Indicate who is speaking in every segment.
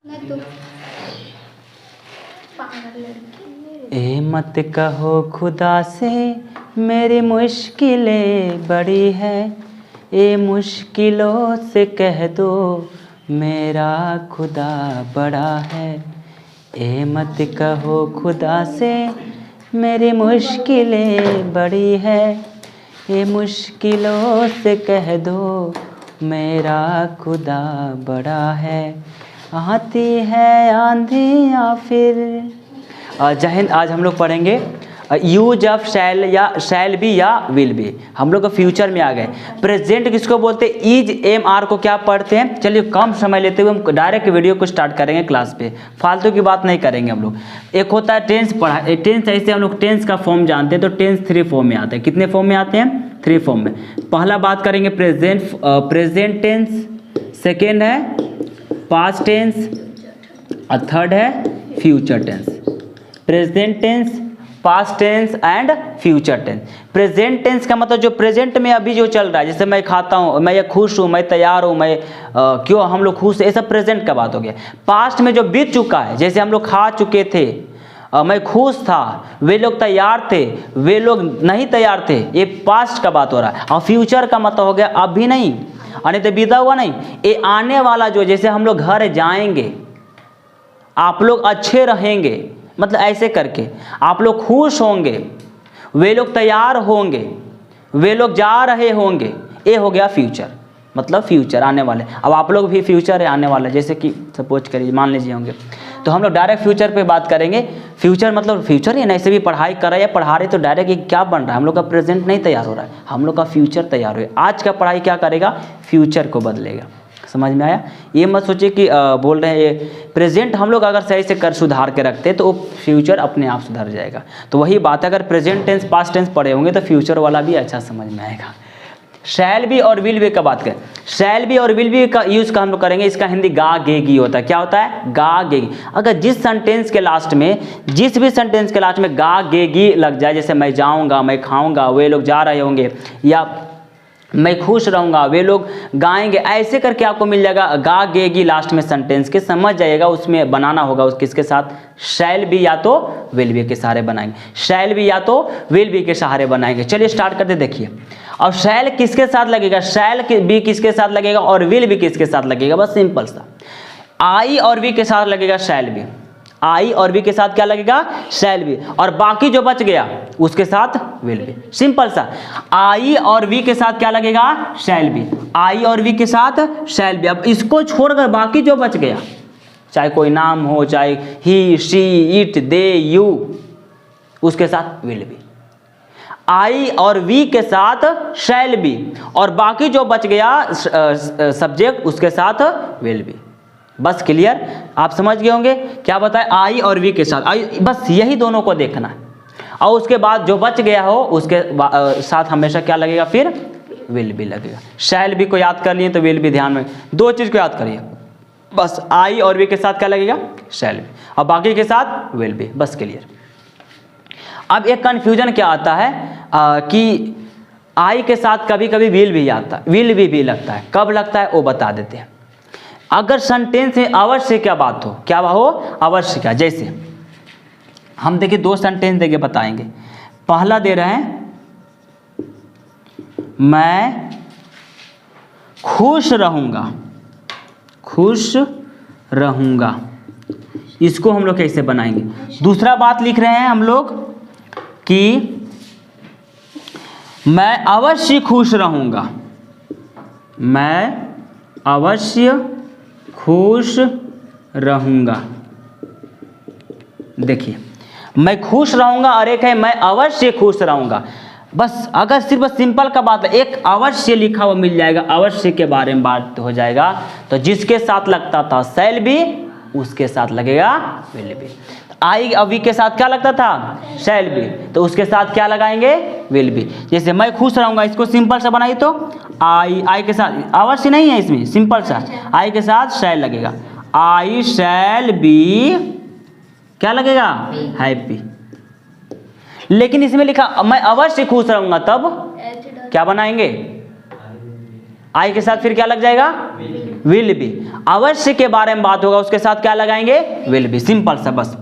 Speaker 1: ए मत कहो खुदा से मेरी मुश्किलें बड़ी है, ए मुश्किलों से कह दो मेरा खुदा बड़ा है। ए मत कहो खुदा से मेरी मुश्किलें बड़ी है, ए मुश्किलों से कह दो मेरा खुदा बड़ा है। आती है आंधी या फिर जय हिंद। आज हम लोग पढ़ेंगे यूज ऑफ शैल या शैल बी या विल बी। हम लोग फ्यूचर में आ गए। प्रेजेंट किसको बोलते हैं? इज एम आर को क्या पढ़ते हैं? चलिए कम समय लेते हुए हम डायरेक्ट वीडियो को स्टार्ट करेंगे क्लास पे, फालतू की बात नहीं करेंगे हम लोग। एक होता है टेंस पढ़ा, टेंस ऐसे हम लोग टेंस का फॉर्म जानते हैं तो टेंस 3 फॉर्म में आते हैं। कितने फॉर्म में आते हैं? 3 फॉर्म में। पहला बात करेंगे प्रेजेंट टेंस, सेकेंड है पास्ट टेंस और थर्ड है future tense. Present tense, past tense and future tense. Present tense का मतलब जो प्रेजेंट में अभी जो चल रहा है, जैसे मैं खाता हूँ, मैं ये खुश हूँ, मैं तैयार हूँ, मैं क्यों हम लोग खुश है, ये सब प्रेजेंट का बात हो गया। पास्ट में जो बीत चुका है, जैसे हम लोग खा चुके थे, मैं खुश था, वे लोग तैयार थे, वे लोग नहीं तैयार थे, ये पास्ट का बात हो रहा है। और फ्यूचर का मतलब हो गया अभी नहीं, यानी तो बीता हुआ नहीं, ये आने वाला जो, जैसे हम लोग घर जाएंगे, आप लोग अच्छे रहेंगे, मतलब ऐसे करके आप लोग खुश होंगे, वे लोग तैयार होंगे, वे लोग जा रहे होंगे, ये हो गया फ्यूचर। मतलब फ्यूचर आने वाले। अब आप लोग भी फ्यूचर है आने वाला, जैसे कि सपोज करिए मान लीजिए होंगे, तो हम लोग डायरेक्ट फ्यूचर पे बात करेंगे। फ्यूचर मतलब फ्यूचर ही ना, ऐसे भी पढ़ाई कर रहे हैं, पढ़ा रहे तो डायरेक्ट ये क्या बन रहा है, हम लोग का प्रेजेंट नहीं तैयार हो रहा है, हम लोग का फ्यूचर तैयार हो रहा है। आज का पढ़ाई क्या करेगा? फ्यूचर को बदलेगा। समझ में आया? ये मत सोचिए कि बोल रहे हैं ये प्रेजेंट हम लोग अगर सही से कर सुधार के रखते हैं तो वो फ्यूचर अपने आप सुधर जाएगा। तो वही बात है, अगर प्रेजेंट टेंस पास्ट टेंस पढ़े होंगे तो फ्यूचर वाला भी अच्छा समझ में आएगा। शैल बी और विल बी का बात करें, शैल बी और विल बी का यूज का हम लोग करेंगे। इसका हिंदी गा गेगी होता है। क्या होता है? गा गेगी। अगर जिस सेंटेंस के लास्ट में, जिस भी सेंटेंस के लास्ट में गा गेगी लग जाए, जैसे मैं जाऊंगा, मैं खाऊंगा, वे लोग जा रहे होंगे, या मैं खुश रहूंगा, वे लोग गाएंगे, ऐसे करके आपको मिल जाएगा गा गेगी लास्ट में सेंटेंस के, समझ जाइएगा। उसमें बनाना होगा उस किसके साथ? शैल बी या तो विल बी के सहारे बनाएंगे, शैल बी या तो विल बी के सहारे बनाएंगे। चलिए स्टार्ट करते, देखिए। और शैल किसके साथ लगेगा? शैल बी किसके साथ लगेगा और विल बी किसके साथ लगेगा? बस सिंपल सा, आई और वी के साथ लगेगा शैल बी, आई और वी के साथ क्या लगेगा? शैल बी, और बाकी जो बच गया उसके साथ विल बी। सिंपल सा, आई और वी के साथ क्या लगेगा? शैल बी, आई और वी के साथ शैल बी। अब इसको छोड़कर बाकी जो बच गया, चाहे कोई नाम हो, चाहे ही, शी, इट, दे, यू, उसके साथ विल बी। आई और वी के साथ शैल बी, और बाकी जो बच गया सब्जेक्ट, उसके साथ विल बी। बस क्लियर? आप समझ गए होंगे क्या बताए? आई और वी के साथ, आई, बस यही दोनों को देखना है। और उसके बाद जो बच गया हो उसके साथ हमेशा क्या लगेगा? फिर विल बी लगेगा। शैल बी को याद कर लिए तो विल बी ध्यान में, 2 चीज को याद करिए बस, आई और वी के साथ क्या लगेगा? शैल बी, और बाकी के साथ विल बी। बस क्लियर? अब एक कन्फ्यूजन क्या आता है कि आई के साथ कभी कभी विल भी आता है, विल भी लगता है। कब लगता है वो बता देते हैं। अगर सेंटेंस में अवश्य क्या बात हो, क्या हो? अवश्य क्या। जैसे हम देखिए 2 सेंटेंस देके बताएंगे। पहला दे रहे हैं, मैं खुश रहूंगा, खुश रहूंगा, इसको हम लोग कैसे बनाएंगे? दूसरा बात लिख रहे हैं हम लोग कि मैं अवश्य खुश रहूंगा, मैं अवश्य खुश रहूंगा। देखिए, मैं खुश रहूंगा और एक है मैं अवश्य खुश रहूंगा। बस अगर सिर्फ सिंपल का बात है, एक अवश्य लिखा हुआ मिल जाएगा, अवश्य के बारे में बात हो जाएगा, तो जिसके साथ लगता था शैल बी, उसके साथ लगेगा विल बी। आई अभी के साथ क्या लगता था? शैल बी, तो उसके साथ क्या लगाएंगे? Will be. जैसे मैं खुश रहूंगा, इसको सिंपल सा बनाइए तो आई के साथ अवश्य नहीं है, इसमें सिंपल सा आई के साथ शैल लगेगा। आई शैल बी क्या लगेगा? हैप्पी। लेकिन इसमें लिखा मैं अवश्य खुश रहूंगा, तब क्या बनाएंगे? आई के साथ फिर क्या लग जाएगा, विल बी। अवश्य के बारे में बात होगा, उसके साथ क्या लगाएंगे, विल बी। सिंपल सा बस,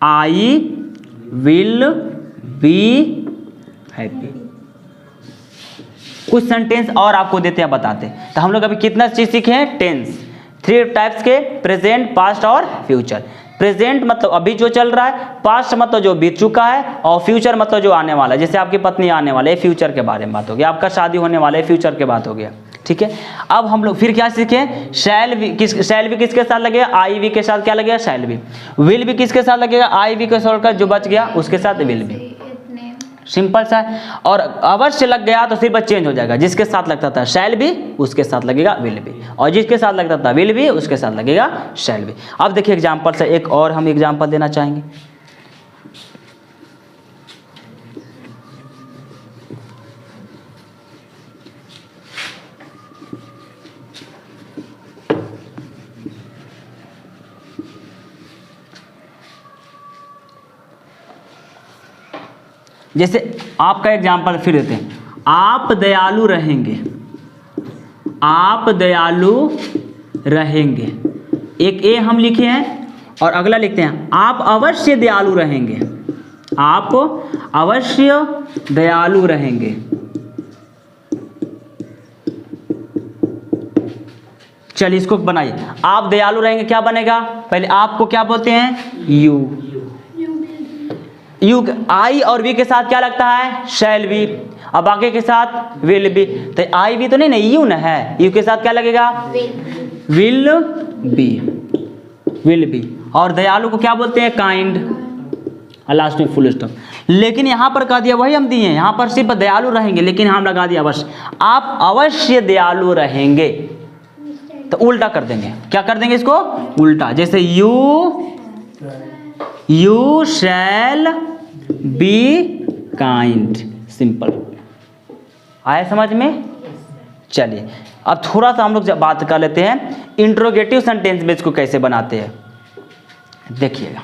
Speaker 1: आई विल बी हैप्पी। कुछ सेंटेंस और आपको देते हैं बताते। तो हम लोग अभी कितना चीज सीखे हैं, टेंस, 3 टाइप्स के, प्रेजेंट, पास्ट और फ्यूचर। प्रेजेंट मतलब अभी जो चल रहा है, पास्ट मतलब जो बीत चुका है, और फ्यूचर मतलब जो आने वाला है। जैसे आपकी पत्नी आने वाले है, फ्यूचर के बारे में बात हो गया, आपका शादी होने वाला है, फ्यूचर के बात हो गया, ठीक है। अब हम लोग फिर क्या सीखे, शैल बी किसके साथ लगेगा, आई वी के साथ क्या लगेगा, शैल बी। विल बी किसके साथ लगेगा, आई वी को छोड़कर जो बच गया उसके साथ विल बी। सिंपल सा है। और अवश्य लग गया तो सिर्फ चेंज हो जाएगा, जिसके साथ लगता था शैल बी उसके साथ लगेगा विल बी, और जिसके साथ लगता था विल बी उसके साथ लगेगा शैल बी। अब देखिए एग्जांपल से एक और हम एग्जांपल देना चाहेंगे। जैसे आपका एग्जाम्पल फिर देते हैं, आप दयालु रहेंगे, आप दयालु रहेंगे, एक ए हम लिखे हैं, और अगला लिखते हैं आप अवश्य दयालु रहेंगे, आप अवश्य दयालु रहेंगे। चलिए इसको बनाइए, आप दयालु रहेंगे क्या बनेगा, पहले आपको क्या बोलते हैं, यू। यू आई और वी के साथ क्या लगता है, शैल बी, अब बाकी के साथ विल बी। तो आई वी तो नहीं ना, यू ना है, यू के साथ क्या लगेगा, विल बी, विल बी। और दयालु को क्या बोलते हैं, काइंड, और लास्ट में फुल स्टॉप। लेकिन यहाँ पर कह दिया वही हम दिए हैं, यहाँ पर सिर्फ दयालु रहेंगे, लेकिन हम लगा दिया अवश्य, आप अवश्य दयालु रहेंगे, तो उल्टा कर देंगे, क्या कर देंगे इसको, उल्टा। जैसे you shall be kind, simple. आया समझ में। चलिए अब थोड़ा सा हम लोग बात कर लेते हैं इंट्रोगेटिव सेंटेंस में इसको कैसे बनाते हैं, देखिएगा।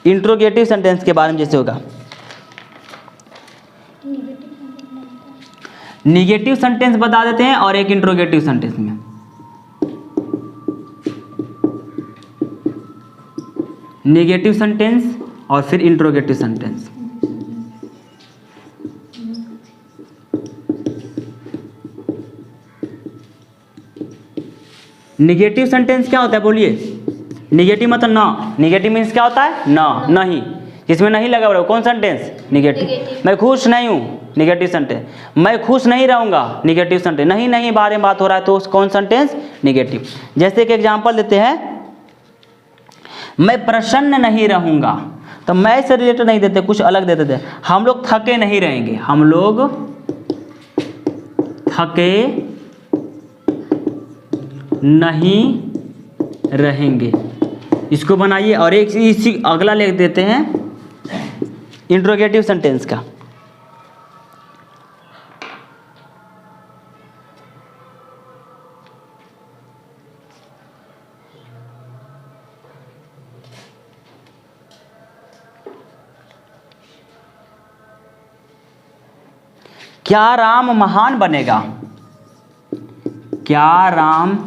Speaker 1: इंट्रोगेटिव सेंटेंस के बारे में जैसे होगा, निगेटिव सेंटेंस बता देते हैं और एक इंट्रोगेटिव सेंटेंस में। निगेटिव सेंटेंस और फिर इंट्रोगेटिव सेंटेंस। निगेटिव सेंटेंस क्या होता है बोलिए, निगेटिव मतलब ना, निगेटिव मीन्स क्या होता है, ना, नहीं, जिसमें नहीं लगा हुआ कौन सेंटेंस, निगेटिव। मैं खुश नहीं हूँ, निगेटिव सेंटेंस। मैं खुश नहीं रहूँगा, निगेटिव सेंटेंस। नहीं नहीं बारे में बात हो रहा है तो कौन सेंटेंस, निगेटिव। जैसे कि एग्जांपल देते हैं, मैं प्रसन्न नहीं रहूँगा, तो मैं से रिलेटेड नहीं देते, कुछ अलग देते थे। हम लोग थके नहीं रहेंगे, हम लोग थके नहीं रहेंगे, इसको बनाइए। और एक इसी अगला लिख देते हैं इंट्रोगेटिव सेंटेंस का। क्या राम महान बनेगा, क्या राम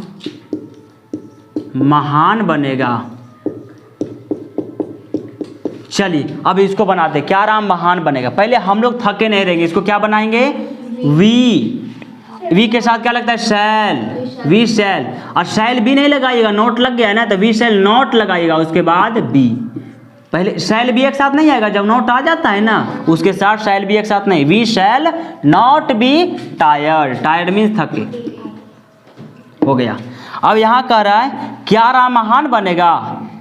Speaker 1: महान बनेगा। चलिए अब इसको बनाते, क्या राम महान बनेगा। पहले हम लोग थके नहीं रहेंगे, इसको क्या बनाएंगे, वी के साथ क्या लगता है, शैल, वी शैल। और शैल भी नहीं लगाइएगा, नोट लग गया है ना, तो वी शैल नॉट लगाइएगा, उसके बाद बी। पहले शैल बी एक साथ नहीं आएगा, जब नॉट आ जाता है ना उसके साथ शैल बी एक साथ नहीं। We shall not be tired, tired means थके, हो गया। अब यहाँ कह रहा है क्या राम महान बनेगा,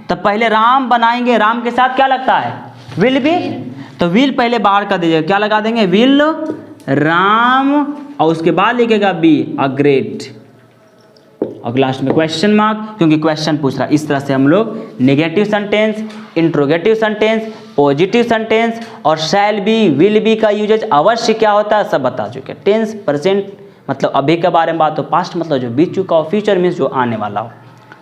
Speaker 1: तो पहले राम बनाएंगे, राम के साथ क्या लगता है, विल बी, तो विल पहले बाहर कर दीजिएगा, क्या लगा देंगे, विल राम, और उसके बाद लिखेगा बी, अ ग्रेट, और लास्ट में क्वेश्चन मार्क, क्योंकि क्वेश्चन पूछ रहा है। इस तरह से हम लोग negative sentence, interrogative sentence, positive sentence और शैल बी, विल बी का यूजेज अवश्य क्या होता है सब बता चुके। टेंस प्रेजेंट मतलब अभी के बारे में बात हो, पास्ट मतलब जो बीत चुका हो, फ्यूचर मीन्स जो आने वाला हो।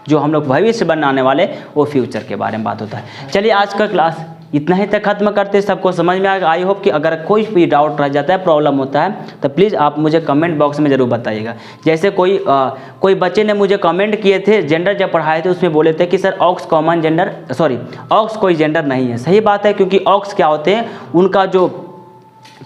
Speaker 1: जो हम लोग भविष्य बनाने वाले वो फ्यूचर के बारे में बात होता है। चलिए आज का क्लास इतना ही तक खत्म करते हैं। सबको समझ में आएगा। आई होप कि अगर कोई भी डाउट रह जाता है, प्रॉब्लम होता है, तो प्लीज़ आप मुझे कमेंट बॉक्स में ज़रूर बताइएगा। जैसे कोई बच्चे ने मुझे कमेंट किए थे, जेंडर जब पढ़ाए थे उसमें बोले थे कि sir ox common gender, sorry ox कोई जेंडर नहीं है। सही बात है, क्योंकि ऑक्स क्या होते हैं, उनका जो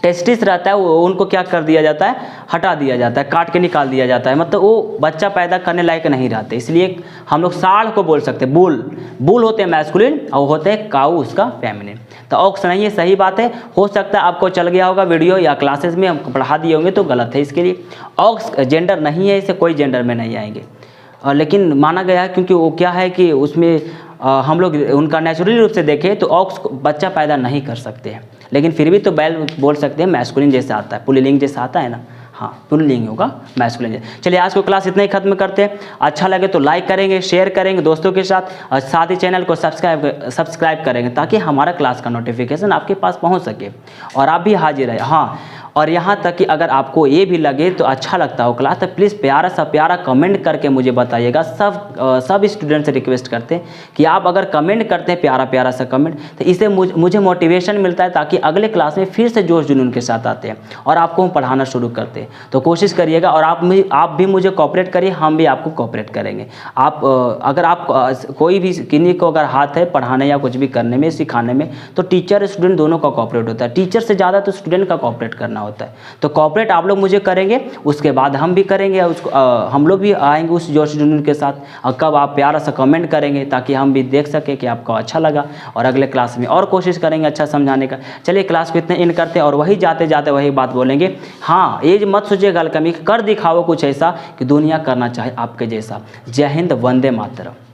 Speaker 1: टेस्टिस रहता है वो उनको क्या कर दिया जाता है, हटा दिया जाता है, काट के निकाल दिया जाता है, मतलब वो बच्चा पैदा करने लायक नहीं रहते। इसलिए हम लोग साढ़ को बोल सकते हैं, बुल होते हैं मैस्कुलिन और होते हैं काऊ उसका फेमिनिन। तो ऑक्स नहीं है, सही बात है। हो सकता है आपको चल गया होगा वीडियो या क्लासेस में हम पढ़ा दिए होंगे तो गलत है। इसके लिए ऑक्स जेंडर नहीं है, इसे कोई जेंडर में नहीं आएंगे। लेकिन माना गया है क्योंकि वो क्या है कि उसमें हम लोग उनका नेचुरली रूप से देखें तो ऑक्स बच्चा पैदा नहीं कर सकते हैं, लेकिन फिर भी तो बैल बोल सकते हैं, मैस्कुलिन जैसा आता है, पुल्लिंग जैसा आता है ना, हाँ पुल्लिंग होगा, मैस्कुलिन। चलिए आज को क्लास इतना ही खत्म करते हैं। अच्छा लगे तो लाइक करेंगे, शेयर करेंगे दोस्तों के साथ, और साथ ही चैनल को सब्सक्राइब करेंगे ताकि हमारा क्लास का नोटिफिकेशन आपके पास पहुंच सके और आप भी हाजिर रहे। हाँ, और यहाँ तक कि अगर आपको ये भी लगे तो अच्छा लगता हो क्लास, तो प्लीज़ प्यारा सा प्यारा कमेंट करके मुझे बताइएगा। सब स्टूडेंट से रिक्वेस्ट करते हैं कि आप अगर कमेंट करते हैं प्यारा प्यारा सा कमेंट, तो इससे मुझे मोटिवेशन मिलता है ताकि अगले क्लास में फिर से जोश जुनून के साथ आते हैं और आपको हम पढ़ाना शुरू करते हैं। तो कोशिश करिएगा और आप भी मुझे कोऑपरेट करिए, हम भी आपको कोऑपरेट करेंगे। अगर आप कोई भी किन्हीं को अगर हाथ है पढ़ाने या कुछ भी करने में, सिखाने में, तो टीचर स्टूडेंट दोनों का कोऑपरेट होता है। टीचर से ज़्यादा तो स्टूडेंट का कोऑपरेट करना होता है। तो कोऑपरेट आप लोग मुझे करेंगे, उसके बाद हम भी करेंगे, उसको हम लोग भी आएंगे उस जोश जुनून के साथ। और कब आप प्यारा सा कमेंट करेंगे ताकि हम भी देख सकें कि आपको अच्छा लगा, और अगले क्लास में और कोशिश करेंगे अच्छा समझाने का। चलिए क्लास को इतने इन करते हैं और वही जाते जाते वही बात बोलेंगे। हाँ, एज मत सोचिए गलकमी, कर दिखाओ कुछ ऐसा कि दुनिया करना चाहे आपके जैसा। जय हिंद, वंदे मातरम।